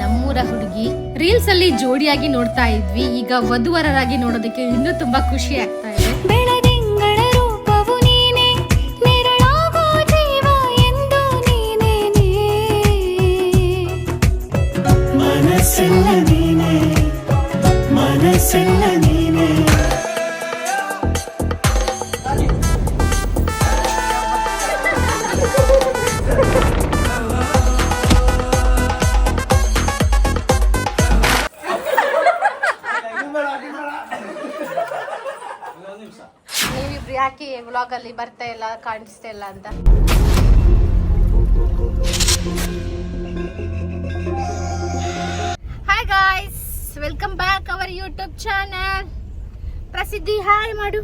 ನಮ್ಮೂರ ಹುಡುಗಿ ರೀಲ್ಸ್ ಅಲ್ಲಿ ಜೋಡಿಯಾಗಿ ನೋಡ್ತಾ ಇದ್ವಿ. ಈಗ ವಧುವರರಾಗಿ ನೋಡೋದಕ್ಕೆ ಇನ್ನೂ ತುಂಬಾ ಖುಷಿ ಆಗ್ತಾ ಇದೆ. ನೀವಿಬ್ರು ಯಾಕೆ ವ್ಲಾಗ್ ಅಲ್ಲಿ ಬರ್ತಾ ಇಲ್ಲ, ಕಾಣಿಸ್ತಾ ಇಲ್ಲ ಅಂತ? Hi guys, welcome back our YouTube channel. ಪ್ರಸಿದ್ಧಿ ಹಾಯ್ ಮಾಡು,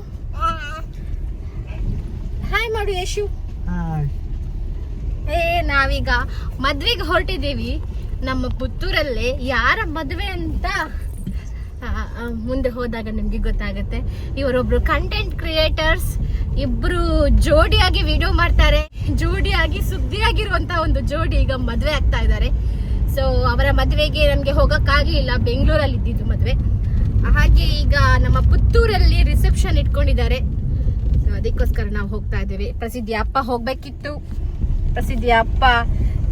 ಹಾಯ್ ಮಾಡು ಯಶು. ನಾವೀಗ ಮದ್ವೆಗೆ ಹೊರಟಿದ್ದೀವಿ ನಮ್ಮ ಪುತ್ತೂರಲ್ಲೇ. ಯಾರ ಮದುವೆ ಅಂತ ಮುಂದೆ ಹೋದಾಗ ನಿಮ್ಗೆ ಗೊತ್ತಾಗುತ್ತೆ. ಇವರೊಬ್ರು ಕಂಟೆಂಟ್ ಕ್ರಿಯೇಟರ್ಸ್, ಇಬ್ರು ಜೋಡಿಯಾಗಿ ವಿಡಿಯೋ ಮಾಡ್ತಾರೆ. ಜೋಡಿಯಾಗಿ ಸುದ್ದಿಯಾಗಿರುವಂತ ಒಂದು ಜೋಡಿ ಈಗ ಮದ್ವೆ ಆಗ್ತಾ ಇದ್ದಾರೆ. ಸೊ ಅವರ ಮದ್ವೆಗೆ ನಮ್ಗೆ ಹೋಗಕ್ಕಾಗ್ಲಿಲ್ಲ, ಬೆಂಗಳೂರಲ್ಲಿ ಇದ್ದಿದ್ದು ಮದ್ವೆ. ಹಾಗೆ ಈಗ ನಮ್ಮ ಪುತ್ತೂರಲ್ಲಿ ರಿಸೆಪ್ಷನ್ ಇಟ್ಕೊಂಡಿದ್ದಾರೆ. ಸೊ ಅದಕ್ಕೋಸ್ಕರ ನಾವು ಹೋಗ್ತಾ ಇದ್ದೇವೆ. ಪ್ರಸಿದ್ಧಿ ಅಪ್ಪ ಹೋಗ್ಬೇಕಿತ್ತು, ಪ್ರಸಿದ್ಧಿ ಅಪ್ಪ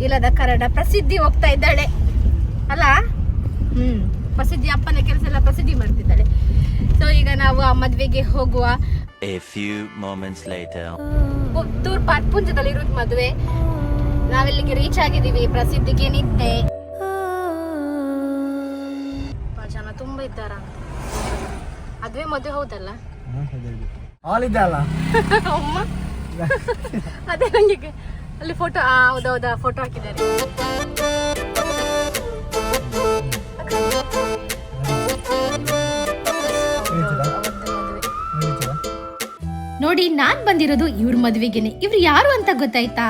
ಇಲ್ಲದ ಕಾರಣ ಪ್ರಸಿದ್ಧಿ ಹೋಗ್ತಾ ಇದ್ದಾಳೆ ಅಲ್ಲ. ಪ್ರಸಿದ್ಧಿ ಅಪ್ಪನ ಕೆಲಸ ಎಲ್ಲ ಪ್ರಸಿದ್ಧಿ ಮಾಡ್ತಿದ್ದಾಳೆ. ಸೊ ಈಗ ನಾವು ಆ ಮದ್ವೆಗೆ ಹೋಗುವ. A few moments later. Puttur ಪಟ್ಪುಂಜದಲ್ಲಿ ಇರೋದು ಮದ್ವೆ. ನಾವೆಲ್ಲಿಗೆ ರೀಚ್ ಆಗಿದ್ದೀವಿ. ಪ್ರಸಿದ್ಧಿಗೆ ನಿದ್ದೆ. ಜನ ತುಂಬಾ ಇದ್ದಾರ. ಅದುವೇ ಮದುವೆ ಹೌದಲ್ಲ? ಅಮ್ಮ ಅದೇ ನಂಗೆ ಅಲ್ಲಿ ಫೋಟೋ, ಹೌದೌದಾ ಫೋಟೋ ಹಾಕಿದ್ದಾರೆ. ನೋಡಿ, ನಾನ್ ಬಂದಿರೋದು ಇವ್ರ ಮದ್ವೆಗೆನೆ. ಇವ್ರು ಯಾರು ಅಂತ ಗೊತ್ತಾಯ್ತಾ?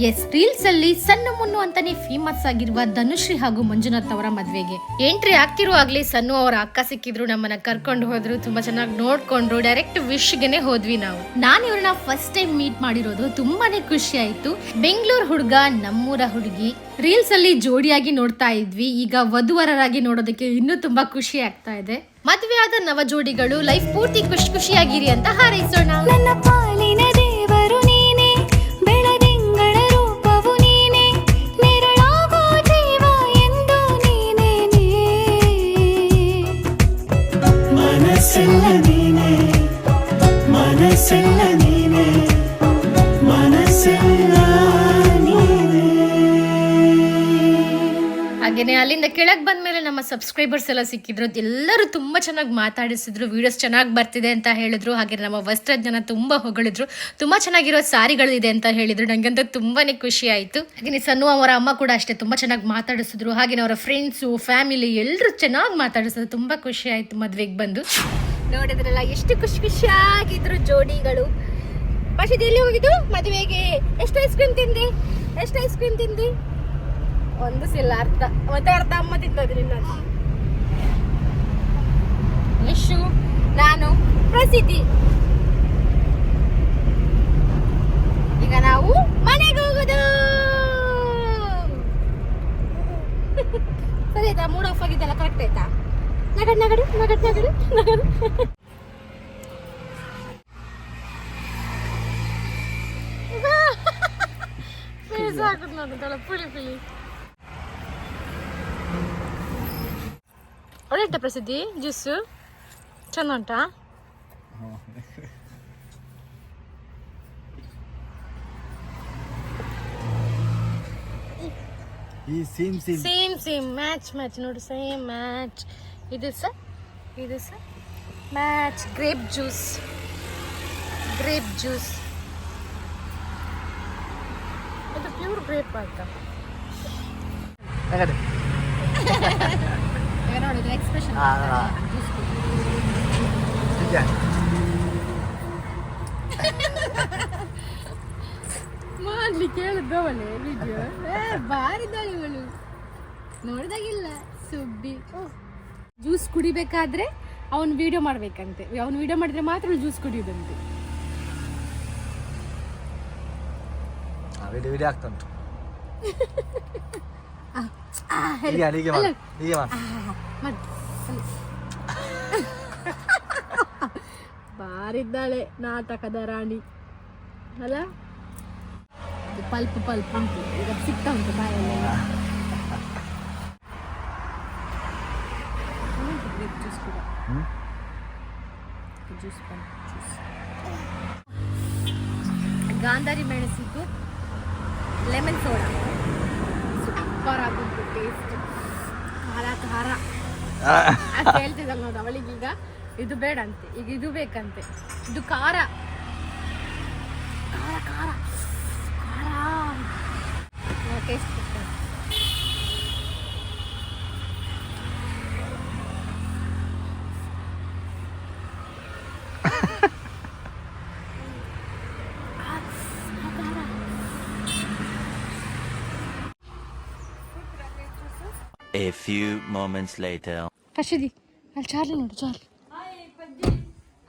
ಎಸ್, ರೀಲ್ಸ್ ಅಲ್ಲಿ ಸಣ್ಣ ಮುನ್ನು ಅಂತಾನೆ ಫೇಮಸ್ ಆಗಿರುವ ಧನುಶ್ರೀ ಹಾಗೂ ಮಂಜುನಾಥ್ ಅವರ ಮದ್ವೆಗೆ ಎಂಟ್ರಿ ಆಗ್ತಿರುವಾಗ್ಲೇ ಸನ್ನು ಅವರ ಅಕ್ಕ ಸಿಕ್ಕಿದ್ರು, ನಮ್ಮನ್ನ ಕರ್ಕೊಂಡು ಹೋದ್ರು, ತುಂಬಾ ಚೆನ್ನಾಗಿ ನೋಡ್ಕೊಂಡ್ರು. ಡೈರೆಕ್ಟ್ ವಿಶ್ ಗೆನೆ ಹೋದ್ವಿ ನಾವು. ನಾನ್ ಇವ್ರನ್ನ ಫಸ್ಟ್ ಟೈಮ್ ಮೀಟ್ ಮಾಡಿರೋದು, ತುಂಬಾನೇ ಖುಷಿ ಆಯ್ತು. ಬೆಂಗಳೂರು ಹುಡುಗ ನಮ್ಮೂರ ಹುಡುಗಿ ರೀಲ್ಸ್ ಅಲ್ಲಿ ಜೋಡಿಯಾಗಿ ನೋಡ್ತಾ ಇದ್ವಿ. ಈಗ ವಧುವರರಾಗಿ ನೋಡೋದಕ್ಕೆ ಇನ್ನೂ ತುಂಬಾ ಖುಷಿ ಆಗ್ತಾ ಇದೆ. ಮದುವೆ ಆದ ನವ ಜೋಡಿಗಳು ಲೈಫ್ ಪೂರ್ತಿ ಖುಷಿ ಖುಷಿಯಾಗಿರಿ ಅಂತ ಹಾರೈಸೋಣ. ನನ್ನ ಪಾಲಿನ ದೇವರು ನೀನೆ, ಬೆಳದಿಂಗಳ ರೂಪವು ನೀನೆ, ನೆರಳಾಗೋ ಜೀವ ಎಂದು ನೀನೇನೆ. ಮನಸ್ಸೆಲ್ಲ ನೀನೆ, ಮನಸ್ಸೆಲ್ಲ ನೀನೆ, ಮನಸ್ಸೆಲ್ಲ ಹಾಗೇನೆ ಅಲ್ಲಿಂದ ಕೆಳಗ್ ಬಂದ್ಮೇಲೆ ನಮ್ಮ ಸಬ್ಸ್ಕ್ರೈಬರ್ಸ್ ಎಲ್ಲ ಸಿಕ್ಕಿದ್ರು. ಎಲ್ಲರೂ ತುಂಬಾ ಚೆನ್ನಾಗಿ ಮಾತಾಡಿಸಿದ್ರು, ವಿಡಿಯೋಸ್ ಚೆನ್ನಾಗಿ ಬರ್ತಿದೆ ಅಂತ ಹೇಳಿದ್ರು. ಹಾಗೆ ನಮ್ಮ ವಸ್ತ್ರಜ್ಞಾನ ತುಂಬಾ ಹೊಗಳಿದ್ರು, ತುಂಬಾ ಚೆನ್ನಾಗಿರೋ ಸಾರಿಗಳು ಇದೆ ಅಂತ ಹೇಳಿದ್ರು. ನಂಗಂತೂ ತುಂಬಾನೇ ಖುಷಿ ಆಯ್ತು. ಹಾಗೆ ಸನ್ನು ಅವರ ಅಮ್ಮ ಕೂಡ ಅಷ್ಟೇ ತುಂಬಾ ಚೆನ್ನಾಗಿ ಮಾತಾಡಿಸಿದ್ರು. ಹಾಗೆ ಅವರ ಫ್ರೆಂಡ್ಸು, ಫ್ಯಾಮಿಲಿ ಎಲ್ಲರೂ ಚೆನ್ನಾಗಿ ಮಾತಾಡಿಸಿದ್ರು. ತುಂಬಾ ಖುಷಿ ಆಯ್ತು ಮದ್ವೆಗೆ ಬಂದು. ನೋಡಿದ್ರಲ್ಲ ಎಷ್ಟು ಖುಷಿ ಖುಷಿಯಾಗಿದ್ರು ಜೋಡಿಗಳು. ಪಶಿದ್ ಎಲ್ಲಿ ಹೋಗಿದ್ದು ಮದುವೆಗೆ? ಎಷ್ಟು ಐಸ್ ಕ್ರೀಮ್ ತಿಂದಿ? ಎಷ್ಟು ಐಸ್ ಕ್ರೀಮ್ ತಿಂದಿ? ಒಂದು ಸಿಲ್ಲ ಅರ್ಥ, ಮತ್ತೆ ಅರ್ಧ ಅಮ್ಮ ತಿಂತದ್ರಿ. ಯಶು, ನಾನು, ಪ್ರಸಿದ್ಧಿ. ಈಗ ನಾವು ಮನೆಗೆ ಹೋಗುದು. ಸರಿ ಆಯ್ತಾ? ಮೂಡ್ ಆಫ್ ಆಗಿದ್ದೆಲ್ಲ ಕರೆಕ್ಟ್ ಆಯ್ತಾ? ನಗಡ್ ನಗಡು ನಗಡ್ ನಗಡು ನಗಡು. ಪುಳಿ ಪುಳಿ ಒಳ್ಳೆ ಪ್ರಸಿದ್ಧಿ ಜ್ಯೂಸು ಚಂದ ಉಂಟಾ? ಸೇಮ್ ಮ್ಯಾಚ್ ನೋಡಿ, ಸೇಮ್ ಮ್ಯಾಚ್. ಇದು ಸರ್ ಮ್ಯಾಚ್. ಗ್ರೇಪ್ ಜ್ಯೂಸ್ ಇದು ಪ್ಯೂರ್ ಗ್ರೇಪ್ ಆಯ್ತಾ? ನೋಡಿದ್ರೆ ಎಕ್ಸ್ಪ್ರೆಷನ್ ಮಾಡ್ಲಿಕ್ಕೆ ಹೇಳಿದ್ದವಳೆ ವಿಡಿಯೋ. ಬಾರಿದ್ದಾಳೆ ಇವಳು, ನೋಡಿದಾಗಿಲ್ಲ ಸುಬ್ಬಿ. ಜ್ಯೂಸ್ ಕುಡಿಬೇಕಾದ್ರೆ ಅವನು ವಿಡಿಯೋ ಮಾಡ್ಬೇಕಂತೆ. ಅವನು ವಿಡಿಯೋ ಮಾಡಿದ್ರೆ ಮಾತ್ರ ಜ್ಯೂಸ್ ಕುಡಿಯೋದಂತೆ. ವಿಡಿಯೋ ಆಗ್ತಾ ಉಂಟು. ಹೀಗೆ ಮಾಡು ಹೀಗೆ ಮಾಡು ಬಾರಿದ್ದಾಳೆ ನಾಟಕದ ರಾಣಿ ಅಲ್ಲ. ಪಲ್ಪ್ ಉಂಟು ಈಗ ಸಿಗ್ತಾ ಉಂಟು ಬಾಯಲ್ಲೆಲ್ಲ. ಜ್ಯೂಸ್ ಕೂಡ ಜ್ಯೂಸ್ ಗಾಂಧಾರಿ ಮೆಣಸಿದ್ದು ಲೆಮನ್ ಸೋಡಾ ಸೂಪರ್ ಆಗುಂಟು ಟೇಸ್ಟ್. ಖಾರ ಖಾರ ಅಂತ ಹೇಳ್ತಿದ್ದಲ್ಲ ನೋಡಿ ಅವಳಿಗೀಗ ಇದು ಬೇಡ ಅಂತೆ, ಈಗ ಇದು ಬೇಕಂತೆ. ಇದು ಖಾರ ಖಾರ ಖಾರ ಖಾರ taste. A few moments later. ಕಶಿದಿ ಅಲ್ಲಿ ಚಾರ್ಲಿ ನೋಡು, ಚಾರ್ಲಿ.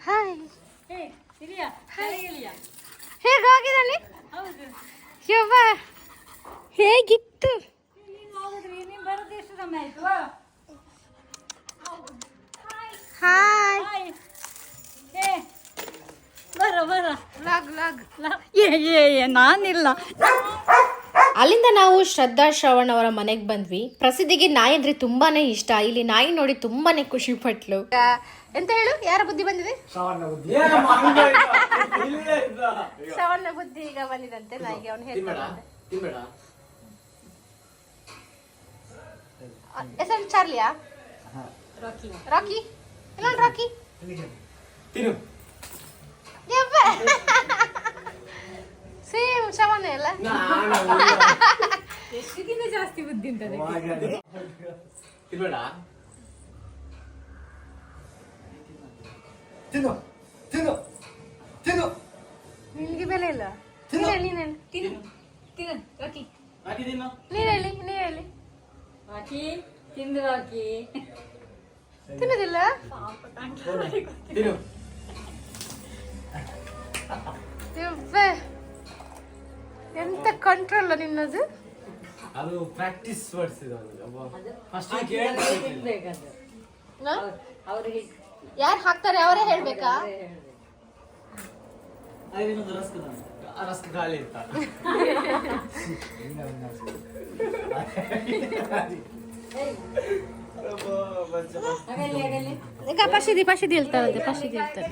ಹಾಯ್, ಹೇಗಾಗಿದ್ದಾನೆ? ಯವ್ವ ಹೇಗಿತ್ತು? ಹಾಯ್, ನಾನಿಲ್ಲ. ಅಲ್ಲಿಂದ ನಾವು ಶ್ರದ್ಧಾ ಶ್ರವಣ್ ಅವರ ಮನೆಗೆ ಬಂದ್ವಿ. ಪ್ರಸಿದ್ಧಿಗೆ ನಾಯಿ ಅಂದ್ರೆ ತುಂಬಾನೇ ಇಷ್ಟ. ಇಲ್ಲಿ ನಾಯಿ ನೋಡಿ ತುಂಬಾನೇ ಖುಷಿ ಪಟ್ಲು. ಎಂತ ಹೇಳು, ಯಾರ ಬುದ್ಧಿ ಬಂದಿದೆ? ಶ್ರವಣ ಬುದ್ಧಿ ಈಗ ಬಂದಿದಂತೆ ನಾಯಿಗೆ. ಅವನು ಹೇಳ್ತಾನೆ ಹೆಸರು ಚಾರ್ಲಿಯಾ? ರಾಕಿ ಇಲ್ಲ ರಾಕಿ ಸೇಮ್ ಶ್ರವಣ ಅಲ್ಲ. ಎಷ್ಟಿಗಿಂತ ಜಾಸ್ತಿ ಬುದ್ಧಿ ಉಂಟದೆ. ನಿನ್ಗೆ ಬೆಲೆ ಇಲ್ಲ. ತಿನ್ನೋದಿಲ್ಲ. ಎಂತ ಕಂಟ್ರೋಲ್ ನಿನ್ನದು. ಅದು ಪ್ರಾಕ್ಟೀಸ್ ವರ್ಡ್ಸ್ ಇದು. ಫಸ್ಟ್ ಯಾರು ಹಾಕ್ತಾರೆ ಅವರೇ ಹೇಳ್ಬೇಕಾ? ರಸ್ಕ್ ಗಾಳಿ ಇತ್ತ. ಈಗ ಪಶಿದಿ ಹೇಳ್ತಾರಂತೆ. ಪಶಿದಿ ಹೇಳ್ತಾರೆ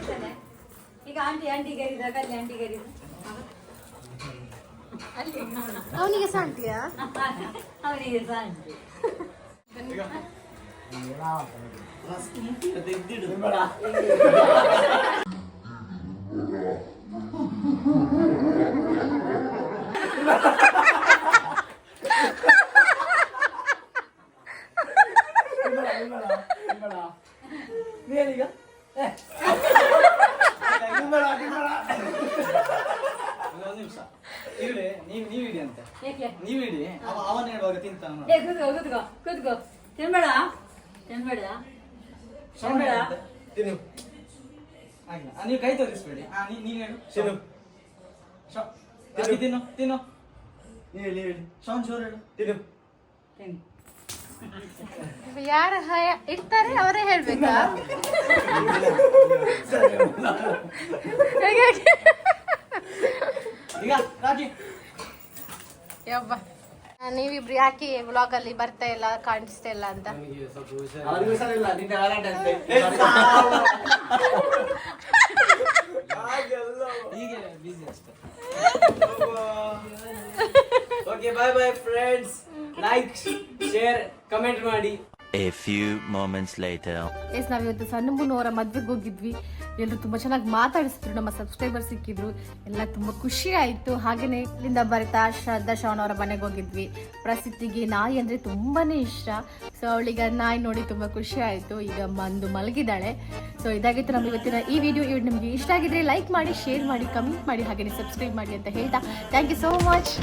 ಈಗ ಆಂಟಿ ಗರಿದಾಗ ಅಲ್ಲಿ ಆಂಟಿ ಗರಿದ ಅವನಿಗೆ ಸಹ ಅಂತೀಯಾ? ಅವರಿಗೆ ಸಹ ಆಂಟಿ. ನೀವಿಡಿ ಅಂತ ನೀವಿಡಿ. ಅವನ ಹೇಳುವಾಗ ತಿಂತಾನ. ಕೂತ್ಕೋ ತಿನ್ಬೇಡ ತಿನ್ನು. ನೀವು ಕೈ ತೋರಿಸ್ಬೇಡಿ. ನೀವ್ ಹೇಳು. ತಿನ್ನು ತಿನ್ನು. ನೀವು ಹೇಳಿ. ಶಾನ್ ಶೋರ್ ಹೇಳು. ತಿನ್ನು. ಯಾರು ಇರ್ತಾರೆ ಅವರೇ ಹೇಳ್ಬೇಕಾ? ಈಗ ರಾಜಿ ಯಬ್ಬ, ನೀವಿಬ್ರು ಯಾಕೆ ವ್ಲಾಗ್ ಅಲ್ಲಿ ಬರ್ತಾ ಇಲ್ಲ, ಕಾಣಿಸ್ತಾ ಇಲ್ಲ ಅಂತ? ಅವ್ರಿಗೂ ಸಹ ಇಲ್ಲ. ನಿನ್ನೆ ಗಲಾಟೆ ಅಂತೆ. ಹೀಗೆ ಬಿಸಿ ಅಷ್ಟೇ. Okay, bye friends. Like, share, comment ಮಾಡಿ. A few moments later. Yes, ನಾವಿವತ್ತು ಸಣ್ಣಮ್ಮನವರ ಮದ್ವೆಗೆ ಹೋಗಿದ್ವಿ. ಎಲ್ಲರೂ ತುಂಬಾ ಚೆನ್ನಾಗಿ ಮಾತಾಡಿಸಿದ್ರು, ನಮ್ಮ ಸಬ್ಸ್ಕ್ರೈಬರ್ ಸಿಕ್ಕಿದ್ರು, ಎಲ್ಲ ತುಂಬಾ ಖುಷಿ ಆಯ್ತು. ಹಾಗೇನೆ ಇಲ್ಲಿಂದ ಬರ್ತಾ ಶ್ರದ್ಧಾ ಶ್ರವಣ್ ಅವರ ಮನೆಗೆ ಹೋಗಿದ್ವಿ. ಪ್ರಸಿದ್ಧಿಗೆ ನಾಯಿ ಅಂದ್ರೆ ತುಂಬಾನೇ ಇಷ್ಟ. ಸೊ ಅವಳಿಗೆ ನಾಯಿ ನೋಡಿ ತುಂಬಾ ಖುಷಿ ಆಯ್ತು. ಈಗ ಬಂದು ಮಲಗಿದ್ದಾಳೆ. ಸೊ ಇದಾಗಿತ್ತು ನಮ್ಮ ಇವತ್ತಿನ ಈ ವಿಡಿಯೋ. ನಿಮಗೆ ಇಷ್ಟ ಆಗಿದ್ರೆ ಲೈಕ್ ಮಾಡಿ, ಶೇರ್ ಮಾಡಿ, ಕಮೆಂಟ್ ಮಾಡಿ, ಹಾಗೇನೆ ಸಬ್ಸ್ಕ್ರೈಬ್ ಮಾಡಿ ಅಂತ ಹೇಳ್ತಾ ಥ್ಯಾಂಕ್ ಯು ಸೋ ಮಚ್.